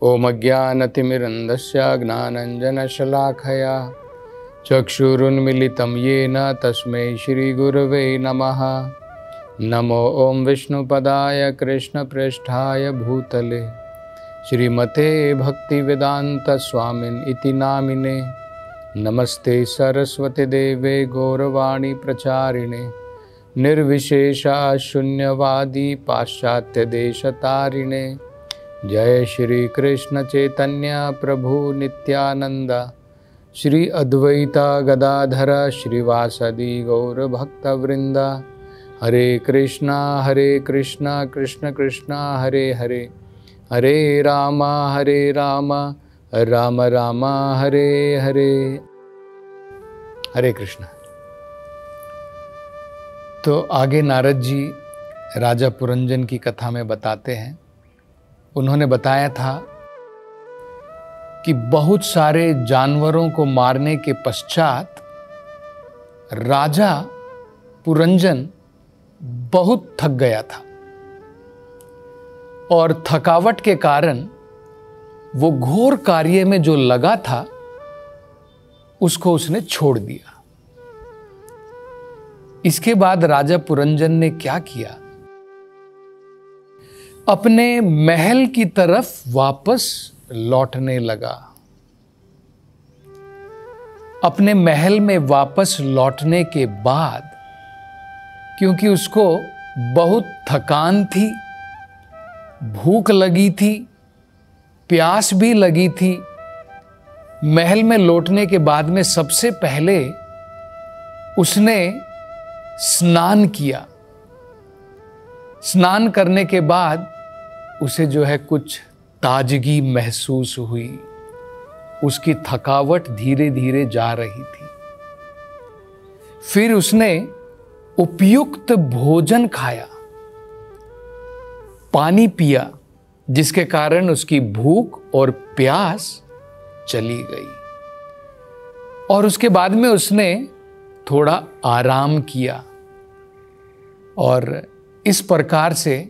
ओम अज्ञानतिमिरन्धस्य ज्ञानाञ्जनशलाखया चक्षुरुन्मीलितं येन तस्मै श्रीगुरवे नमः। नमो ओम विष्णुपदाय कृष्णप्रेष्ठाय भूतले श्रीमते भक्तिवेदान्तस्वामिन् इति नामिने। नमस्ते सरस्वती देवे गौरवाणी प्रचारिणे निर्विशेषा शून्यवादी पाश्चात्य देशतारिणे। जय श्री कृष्ण चैतन्य प्रभु नित्यानंद श्री अद्वैता गदाधर श्रीवासदि गौर भक्तवृंद। हरे कृष्णा कृष्ण कृष्णा हरे हरे, हरे राम राम राम हरे हरे। हरे कृष्ण। तो आगे नारद जी राजा पुरंजन की कथा में बताते हैं। उन्होंने बताया था कि बहुत सारे जानवरों को मारने के पश्चात राजा पुरंजन बहुत थक गया था और थकावट के कारण वो घोर कार्य में जो लगा था उसको उसने छोड़ दिया। इसके बाद राजा पुरंजन ने क्या किया, अपने महल की तरफ वापस लौटने लगा। अपने महल में वापस लौटने के बाद क्योंकि उसको बहुत थकान थी, भूख लगी थी, प्यास भी लगी थी, महल में लौटने के बाद में सबसे पहले उसने स्नान किया। स्नान करने के बाद उसे जो है कुछ ताजगी महसूस हुई, उसकी थकावट धीरे धीरे जा रही थी। फिर उसने उपयुक्त भोजन खाया, पानी पिया, जिसके कारण उसकी भूख और प्यास चली गई। और उसके बाद में उसने थोड़ा आराम किया और इस प्रकार से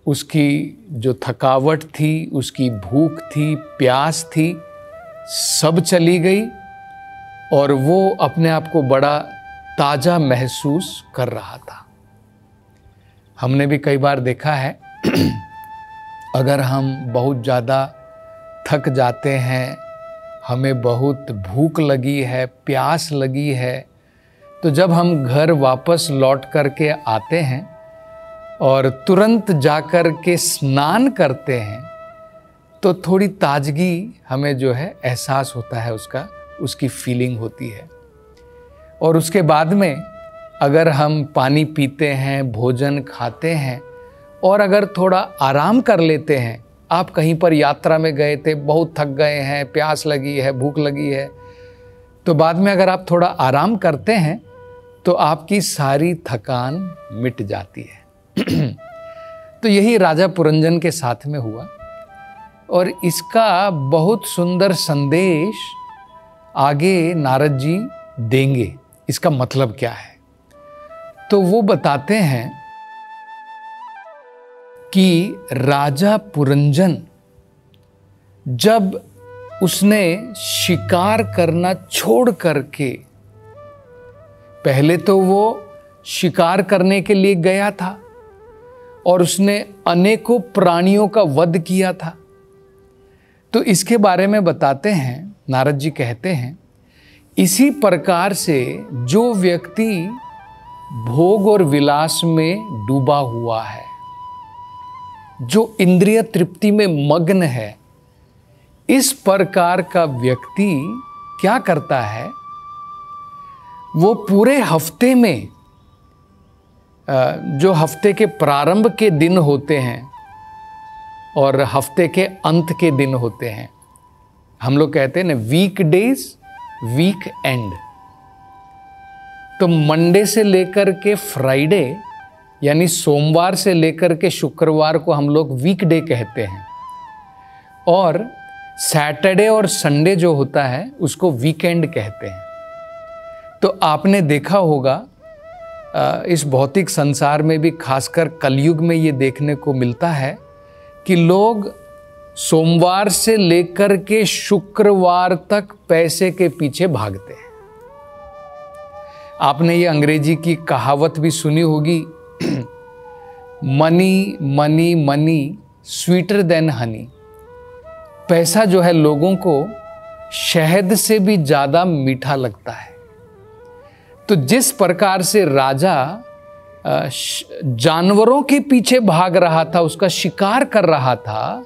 उसकी जो थकावट थी, उसकी भूख थी, प्यास थी, सब चली गई और वो अपने आप को बड़ा ताजा महसूस कर रहा था। हमने भी कई बार देखा है अगर हम बहुत ज़्यादा थक जाते हैं, हमें बहुत भूख लगी है, प्यास लगी है, तो जब हम घर वापस लौट करके आते हैं और तुरंत जाकर के स्नान करते हैं तो थोड़ी ताजगी हमें जो है एहसास होता है, उसकी फीलिंग होती है। और उसके बाद में अगर हम पानी पीते हैं, भोजन खाते हैं और अगर थोड़ा आराम कर लेते हैं, आप कहीं पर यात्रा में गए थे, बहुत थक गए हैं, प्यास लगी है, भूख लगी है, तो बाद में अगर आप थोड़ा आराम करते हैं तो आपकी सारी थकान मिट जाती है। तो यही राजा पुरंजन के साथ में हुआ और इसका बहुत सुंदर संदेश आगे नारद जी देंगे। इसका मतलब क्या है, तो वो बताते हैं कि राजा पुरंजन जब उसने शिकार करना छोड़ करके, पहले तो वो शिकार करने के लिए गया था और उसने अनेकों प्राणियों का वध किया था। तो इसके बारे में बताते हैं, नारद जी कहते हैं, इसी प्रकार से जो व्यक्ति भोग और विलास में डूबा हुआ है, जो इंद्रिय तृप्ति में मग्न है, इस प्रकार का व्यक्ति क्या करता है, वो पूरे हफ्ते में जो हफ्ते के प्रारंभ के दिन होते हैं और हफ्ते के अंत के दिन होते हैं, हम लोग कहते हैं ना वीक डेज वीक एंड, तो मंडे से लेकर के फ्राइडे यानी सोमवार से लेकर के शुक्रवार को हम लोग वीकडे कहते हैं और सैटरडे और संडे जो होता है उसको वीकेंड कहते हैं। तो आपने देखा होगा इस भौतिक संसार में भी, खासकर कलयुग में ये देखने को मिलता है कि लोग सोमवार से लेकर के शुक्रवार तक पैसे के पीछे भागते हैं। आपने ये अंग्रेजी की कहावत भी सुनी होगी, money money money sweeter than Honey. पैसा जो है लोगों को शहद से भी ज्यादा मीठा लगता है। तो जिस प्रकार से राजा जानवरों के पीछे भाग रहा था, उसका शिकार कर रहा था,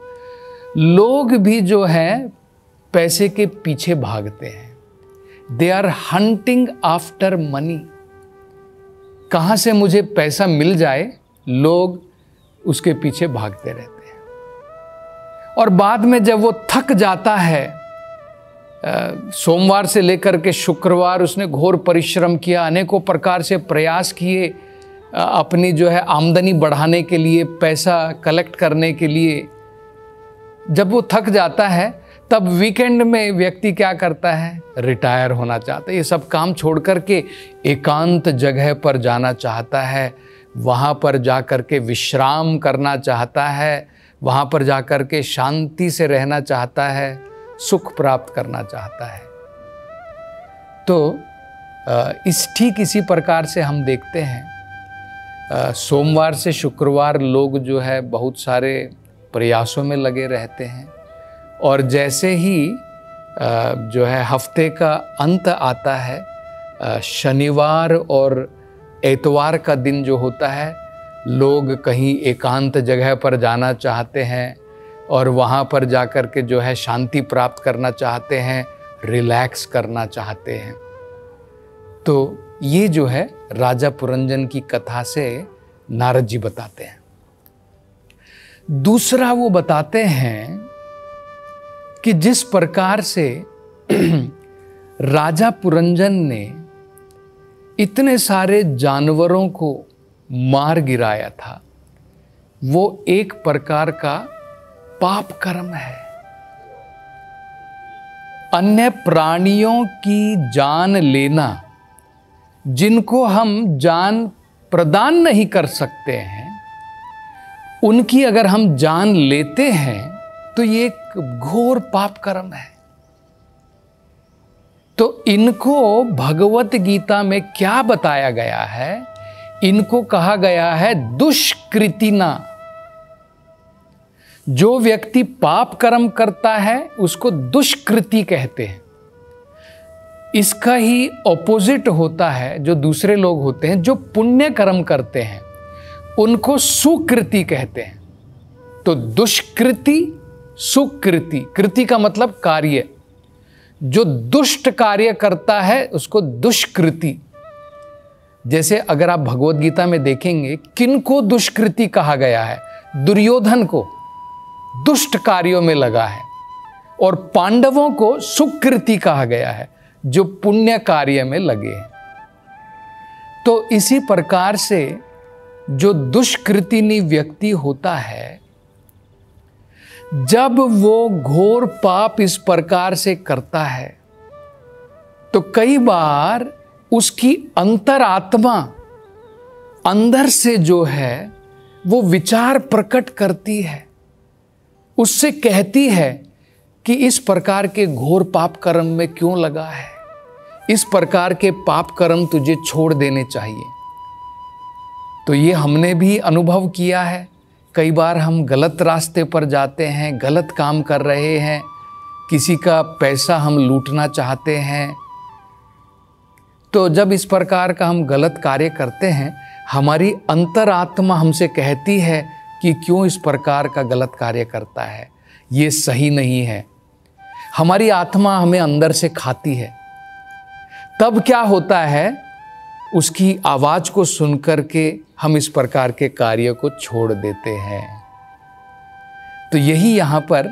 लोग भी जो है पैसे के पीछे भागते हैं। They are hunting after money. कहां से मुझे पैसा मिल जाए, लोग उसके पीछे भागते रहते हैं। और बाद में जब वो थक जाता है, सोमवार से लेकर के शुक्रवार उसने घोर परिश्रम किया, अनेकों प्रकार से प्रयास किए अपनी जो है आमदनी बढ़ाने के लिए, पैसा कलेक्ट करने के लिए। जब वो थक जाता है तब वीकेंड में व्यक्ति क्या करता है, रिटायर होना चाहता है। ये सब काम छोड़ करके एकांत जगह पर जाना चाहता है, वहाँ पर जा कर के विश्राम करना चाहता है, वहाँ पर जा कर के शांति से रहना चाहता है, सुख प्राप्त करना चाहता है। तो ठीक इसी प्रकार से हम देखते हैं, सोमवार से शुक्रवार लोग जो है बहुत सारे प्रयासों में लगे रहते हैं, और जैसे ही जो है हफ्ते का अंत आता है, शनिवार और एतवार का दिन जो होता है, लोग कहीं एकांत जगह पर जाना चाहते हैं और वहाँ पर जाकर के जो है शांति प्राप्त करना चाहते हैं, रिलैक्स करना चाहते हैं। तो ये जो है राजा पुरंजन की कथा से नारद जी बताते हैं। दूसरा वो बताते हैं कि जिस प्रकार से राजा पुरंजन ने इतने सारे जानवरों को मार गिराया था, वो एक प्रकार का पाप कर्म है। अन्य प्राणियों की जान लेना, जिनको हम जान प्रदान नहीं कर सकते हैं, उनकी अगर हम जान लेते हैं तो ये एक घोर पाप कर्म है। तो इनको भगवत गीता में क्या बताया गया है, इनको कहा गया है दुष्कृतिना। जो व्यक्ति पाप कर्म करता है उसको दुष्कृति कहते हैं। इसका ही ऑपोजिट होता है, जो दूसरे लोग होते हैं जो पुण्य कर्म करते हैं, उनको सुकृति कहते हैं। तो दुष्कृति, सुकृति, कृति का मतलब कार्य। जो दुष्ट कार्य करता है उसको दुष्कृति। जैसे अगर आप भगवत गीता में देखेंगे, किनको दुष्कृति कहा गया है, दुर्योधन को दुष्ट कार्यों में लगा है, और पांडवों को सुकृति कहा गया है, जो पुण्य कार्य में लगे हैं। तो इसी प्रकार से जो दुष्कृतिनी व्यक्ति होता है, जब वो घोर पाप इस प्रकार से करता है, तो कई बार उसकी अंतरात्मा अंदर से जो है वो विचार प्रकट करती है, उससे कहती है कि इस प्रकार के घोर पाप कर्म में क्यों लगा है, इस प्रकार के पाप कर्म तुझे छोड़ देने चाहिए। तो ये हमने भी अनुभव किया है। कई बार हम गलत रास्ते पर जाते हैं, गलत काम कर रहे हैं, किसी का पैसा हम लूटना चाहते हैं। तो जब इस प्रकार का हम गलत कार्य करते हैं, हमारी अंतरात्मा हमसे कहती है कि क्यों इस प्रकार का गलत कार्य करता है, ये सही नहीं है। हमारी आत्मा हमें अंदर से खाती है। तब क्या होता है, उसकी आवाज को सुनकर के हम इस प्रकार के कार्य को छोड़ देते हैं। तो यही यहाँ पर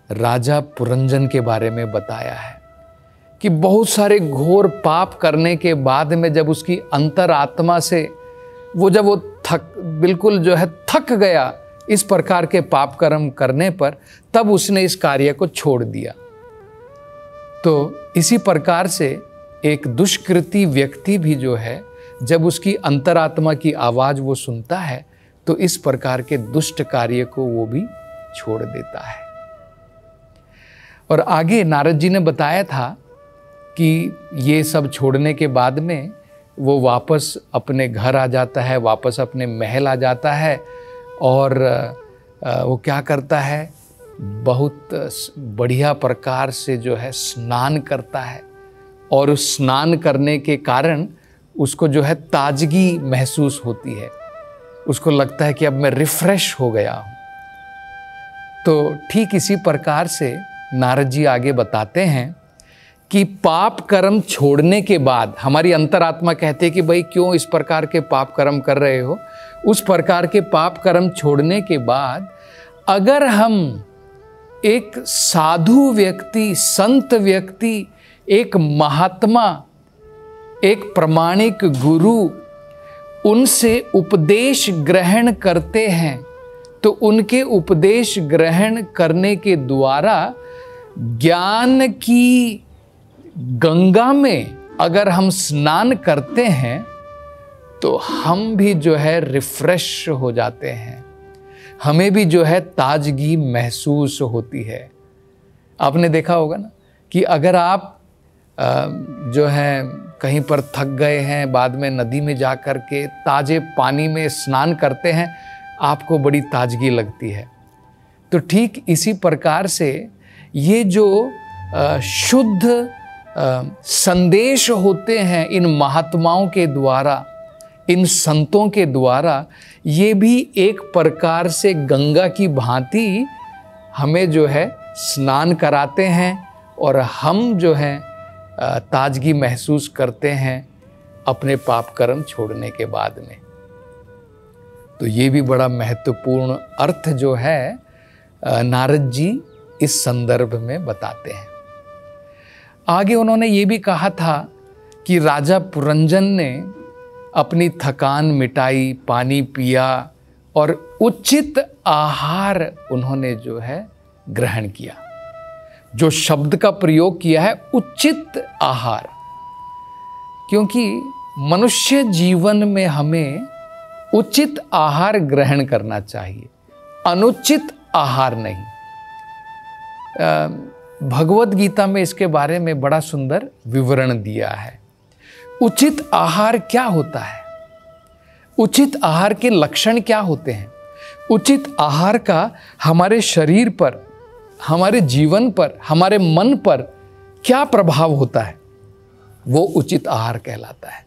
राजा पुरंजन के बारे में बताया है कि बहुत सारे घोर पाप करने के बाद में जब उसकी अंतरात्मा से जब वो बिल्कुल जो है थक गया इस प्रकार के पाप कर्म करने पर, तब उसने इस कार्य को छोड़ दिया। तो इसी प्रकार से एक दुष्कृति व्यक्ति भी जो है, जब उसकी अंतरात्मा की आवाज वो सुनता है, तो इस प्रकार के दुष्ट कार्य को वो भी छोड़ देता है। और आगे नारद जी ने बताया था कि ये सब छोड़ने के बाद में वो वापस अपने घर आ जाता है, वापस अपने महल आ जाता है और वो क्या करता है, बहुत बढ़िया प्रकार से जो है स्नान करता है और उस स्नान करने के कारण उसको जो है ताजगी महसूस होती है। उसको लगता है कि अब मैं रिफ्रेश हो गया हूँ। तो ठीक इसी प्रकार से नारद जी आगे बताते हैं कि पाप कर्म छोड़ने के बाद हमारी अंतरात्मा कहते हैं कि भाई क्यों इस प्रकार के पाप कर्म कर रहे हो। उस प्रकार के पाप कर्म छोड़ने के बाद अगर हम एक साधु व्यक्ति, संत व्यक्ति, एक महात्मा, एक प्रामाणिक गुरु, उनसे उपदेश ग्रहण करते हैं तो उनके उपदेश ग्रहण करने के द्वारा ज्ञान की गंगा में अगर हम स्नान करते हैं तो हम भी जो है रिफ्रेश हो जाते हैं, हमें भी जो है ताजगी महसूस होती है। आपने देखा होगा ना कि अगर आप जो है कहीं पर थक गए हैं, बाद में नदी में जा कर के ताजे पानी में स्नान करते हैं, आपको बड़ी ताजगी लगती है। तो ठीक इसी प्रकार से ये जो शुद्ध संदेश होते हैं इन महात्माओं के द्वारा, इन संतों के द्वारा, ये भी एक प्रकार से गंगा की भांति हमें जो है स्नान कराते हैं और हम जो है ताजगी महसूस करते हैं अपने पाप कर्म छोड़ने के बाद में। तो ये भी बड़ा महत्वपूर्ण अर्थ जो है नारद जी इस संदर्भ में बताते हैं। आगे उन्होंने ये भी कहा था कि राजा पुरंजन ने अपनी थकान मिटाई, पानी पिया और उचित आहार उन्होंने जो है ग्रहण किया। जो शब्द का प्रयोग किया है उचित आहार, क्योंकि मनुष्य जीवन में हमें उचित आहार ग्रहण करना चाहिए, अनुचित आहार नहीं। भगवद गीता में इसके बारे में बड़ा सुंदर विवरण दिया है। उचित आहार क्या होता है, उचित आहार के लक्षण क्या होते हैं, उचित आहार का हमारे शरीर पर, हमारे जीवन पर, हमारे मन पर क्या प्रभाव होता है, वो उचित आहार कहलाता है।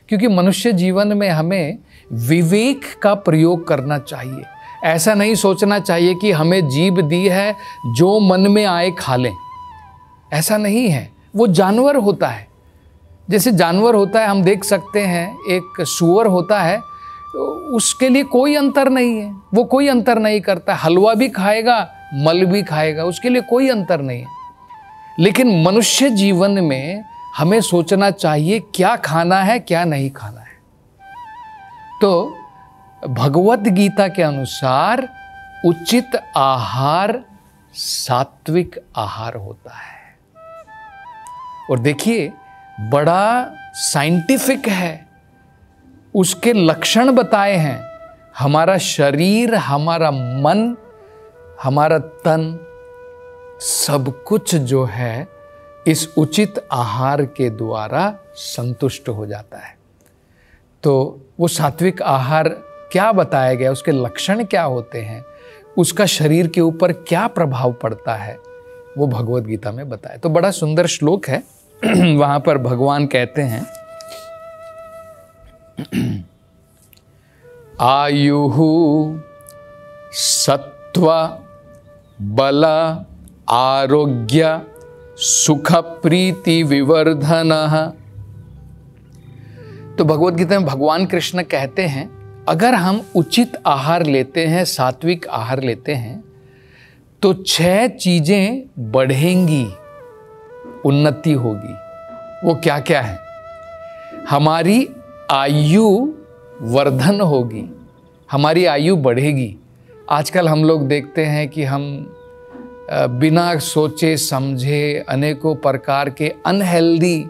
क्योंकि मनुष्य जीवन में हमें विवेक का प्रयोग करना चाहिए। ऐसा नहीं सोचना चाहिए कि हमें जीभ दी है, जो मन में आए खा लें। ऐसा नहीं है। वो जानवर होता है, जैसे जानवर होता है, हम देख सकते हैं एक सूअर होता है, उसके लिए कोई अंतर नहीं है, वो कोई अंतर नहीं करता, हलवा भी खाएगा, मल भी खाएगा, उसके लिए कोई अंतर नहीं है। लेकिन मनुष्य जीवन में हमें सोचना चाहिए क्या खाना है, क्या नहीं खाना है। तो भगवद गीता के अनुसार उचित आहार सात्विक आहार होता है। और देखिए बड़ा साइंटिफिक है, उसके लक्षण बताए हैं। हमारा शरीर, हमारा मन, हमारा तन, सब कुछ जो है इस उचित आहार के द्वारा संतुष्ट हो जाता है। तो वो सात्विक आहार क्या बताया गया, उसके लक्षण क्या होते हैं, उसका शरीर के ऊपर क्या प्रभाव पड़ता है, वो भगवद गीता में बताया। तो बड़ा सुंदर श्लोक है। वहां पर भगवान कहते हैं, आयुहु सत्व बल आरोग्य सुख प्रीति विवर्धनः। तो भगवद गीता में भगवान कृष्ण कहते हैं अगर हम उचित आहार लेते हैं, सात्विक आहार लेते हैं, तो 6 चीजें बढ़ेंगी, उन्नति होगी। वो क्या क्या है? हमारी आयु वर्धन होगी, हमारी आयु बढ़ेगी। आजकल हम लोग देखते हैं कि हम बिना सोचे समझे अनेकों प्रकार के अनहेल्दी,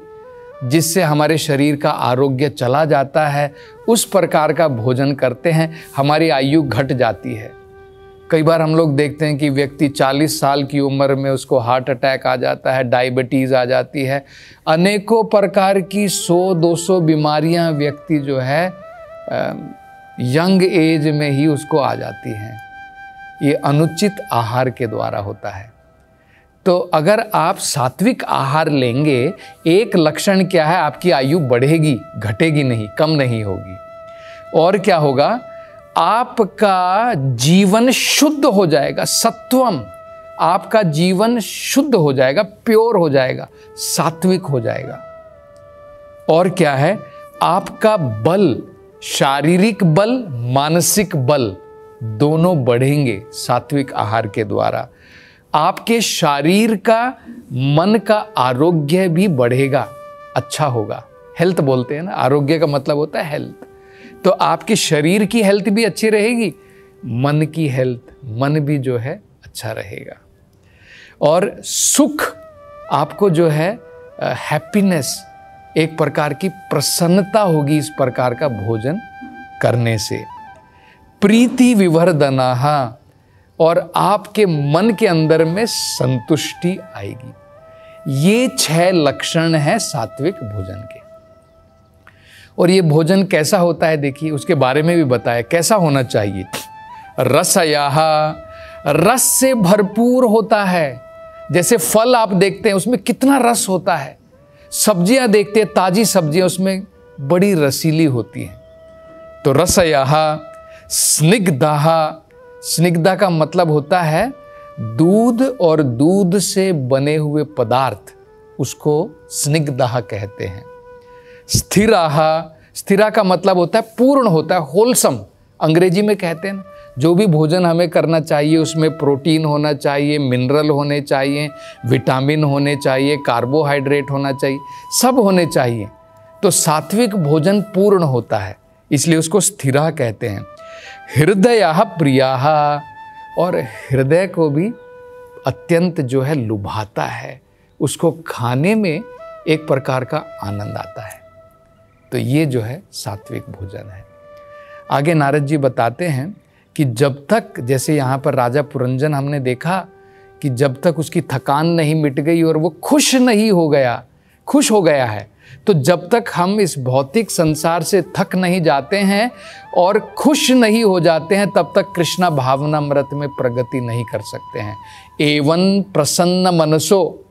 जिससे हमारे शरीर का आरोग्य चला जाता है, उस प्रकार का भोजन करते हैं, हमारी आयु घट जाती है। कई बार हम लोग देखते हैं कि व्यक्ति 40 साल की उम्र में उसको हार्ट अटैक आ जाता है, डायबिटीज़ आ जाती है, अनेकों प्रकार की 100-200 बीमारियां व्यक्ति जो है यंग एज में ही उसको आ जाती हैं। ये अनुचित आहार के द्वारा होता है। तो अगर आप सात्विक आहार लेंगे, एक लक्षण क्या है, आपकी आयु बढ़ेगी, घटेगी नहीं, कम नहीं होगी। और क्या होगा, आपका जीवन शुद्ध हो जाएगा, सत्वम, आपका जीवन शुद्ध हो जाएगा, प्योर हो जाएगा, सात्विक हो जाएगा। और क्या है, आपका बल, शारीरिक बल, मानसिक बल दोनों बढ़ेंगे सात्विक आहार के द्वारा। आपके शरीर का, मन का आरोग्य भी बढ़ेगा, अच्छा होगा। हेल्थ बोलते हैं ना, आरोग्य का मतलब होता है हेल्थ। तो आपके शरीर की हेल्थ भी अच्छी रहेगी, मन की हेल्थ, मन भी जो है अच्छा रहेगा। और सुख, आपको जो है हैप्पीनेस, एक प्रकार की प्रसन्नता होगी इस प्रकार का भोजन करने से। प्रीति विवर्धनाः, और आपके मन के अंदर में संतुष्टि आएगी। ये 6 लक्षण हैं सात्विक भोजन के। और ये भोजन कैसा होता है, देखिए उसके बारे में भी बताया कैसा होना चाहिए। रसयाः, रस से भरपूर होता है। जैसे फल आप देखते हैं उसमें कितना रस होता है, सब्जियां देखते हैं, ताजी सब्जियां उसमें बड़ी रसीली होती हैं। तो रसयाः। स्निग्धाः, स्निग्धा का मतलब होता है दूध और दूध से बने हुए पदार्थ, उसको स्निग्धा कहते हैं। स्थिराः, स्थिरा का मतलब होता है पूर्ण होता है, होलसम अंग्रेजी में कहते हैं ना। जो भी भोजन हमें करना चाहिए उसमें प्रोटीन होना चाहिए, मिनरल होने चाहिए, विटामिन होने चाहिए, कार्बोहाइड्रेट होना चाहिए, सब होने चाहिए। तो सात्विक भोजन पूर्ण होता है, इसलिए उसको स्थिरा कहते हैं। हृदयाः प्रियाः, और हृदय को भी अत्यंत जो है लुभाता है, उसको खाने में एक प्रकार का आनंद आता है। तो ये जो है सात्विक भोजन है। आगे नारद जी बताते हैं कि जब तक, जैसे यहाँ पर राजा पुरंजन हमने देखा कि जब तक उसकी थकान नहीं मिट गई और वो खुश हो गया है, तो जब तक हम इस भौतिक संसार से थक नहीं जाते हैं और खुश नहीं हो जाते हैं, तब तक कृष्णा भावनामृत में प्रगति नहीं कर सकते हैं। एवं प्रसन्न मनसो,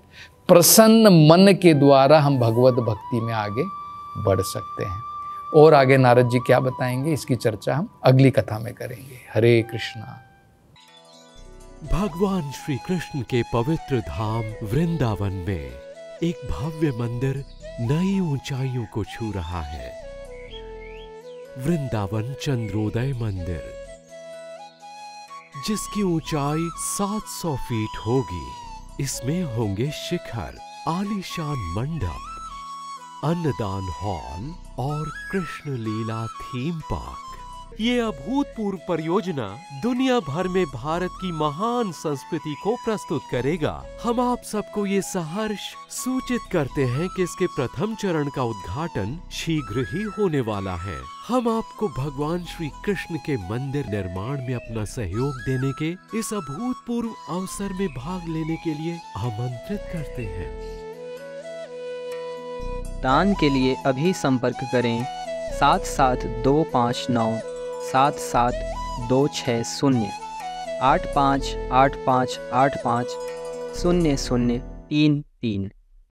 प्रसन्न मन के द्वारा हम भगवत भक्ति में आगे बढ़ सकते हैं। और आगे नारद जी क्या बताएंगे, इसकी चर्चा हम अगली कथा में करेंगे। हरे कृष्णा। भगवान श्री कृष्ण के पवित्र धाम वृंदावन में एक भव्य मंदिर नई ऊंचाइयों को छू रहा है। वृंदावन चंद्रोदय मंदिर, जिसकी ऊंचाई 700 फीट होगी। इसमें होंगे शिखर, आलीशान मंडप, अन्नदान हॉल और कृष्ण लीला थीम पार्क। ये अभूतपूर्व परियोजना दुनिया भर में भारत की महान संस्कृति को प्रस्तुत करेगा। हम आप सबको ये सहर्ष सूचित करते हैं कि इसके प्रथम चरण का उद्घाटन शीघ्र ही होने वाला है। हम आपको भगवान श्री कृष्ण के मंदिर निर्माण में अपना सहयोग देने के इस अभूतपूर्व अवसर में भाग लेने के लिए आमंत्रित करते हैं। दान के लिए अभी संपर्क करें 7725977260 8585850033।